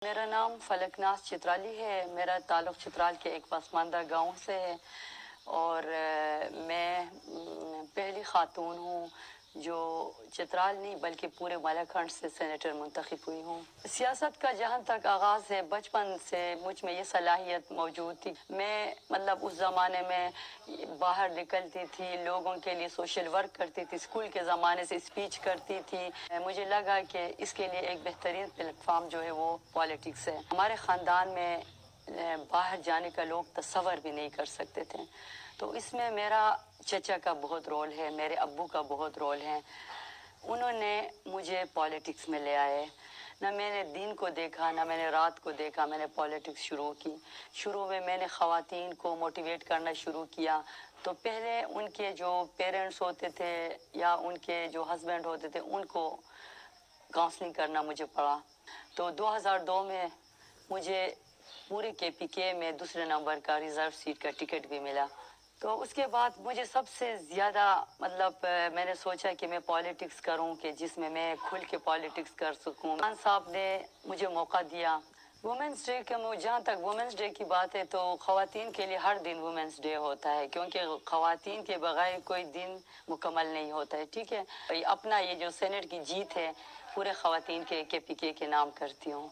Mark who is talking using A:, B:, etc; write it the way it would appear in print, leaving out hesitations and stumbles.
A: میرا نام فلکناز چترالی ہے. میرا تعلق چترال کے ایک پسماندہ گاؤں سے ہے اور میں پہلی خاتون ہوں جو چترال نہیں بلکہ پورے بالاکھنڈ سے سینیٹر منتخب ہوئی ہوں. سیاست کا جہاں تک آغاز ہے بچپن سے مجھ میں یہ صلاحیت موجود تھی. میں اس زمانے میں باہر نکلتی تھی، لوگوں کے لیے سوشل ورک کرتی تھی، اسکول کے زمانے سے اسپیچ کرتی تھی. مجھے لگا کہ اس کے لیے ایک بہترین پلیٹ فارم جو ہے وہ پالیٹکس ہے. ہمارے خاندان میں باہر جانے کا لوگ تصور بھی نہیں کر سکتے تھے، تو اس میں میرا چچا کا بہت رول ہے، میرے ابو کا بہت رول ہے. انہوں نے مجھے پالیٹکس میں لے آئے. نہ میں نے دن کو دیکھا نہ میں نے رات کو دیکھا، میں نے پالیٹکس شروع کی. شروع میں نے خواتین کو موٹیویٹ کرنا شروع کیا. تو پہلے ان کے جو پیرنٹس ہوتے تھے یا ان کے جو ہسبینڈ ہوتے تھے ان کو کاؤنسلنگ کرنا مجھے پڑا. تو 2002 میں مجھے پورے KPK میں دوسرے نمبر کا ریزرو سیٹ کا ٹکٹ بھی ملا. تو اس کے بعد مجھے سب سے زیادہ میں نے سوچا کہ میں پالیٹکس کروں کہ جس میں میں کھل کے پالیٹکس کر سکوں. خان صاحب نے مجھے موقع دیا. وومنس ڈے کا جہاں تک وومنس ڈے کی بات ہے تو خواتین کے لیے ہر دن وومنس ڈے ہوتا ہے، کیونکہ خواتین کے بغیر کوئی دن مکمل نہیں ہوتا ہے. ٹھیک ہے، اپنا یہ جو سینٹ کی جیت ہے پورے خواتین کے KPK کے نام کرتی ہوں.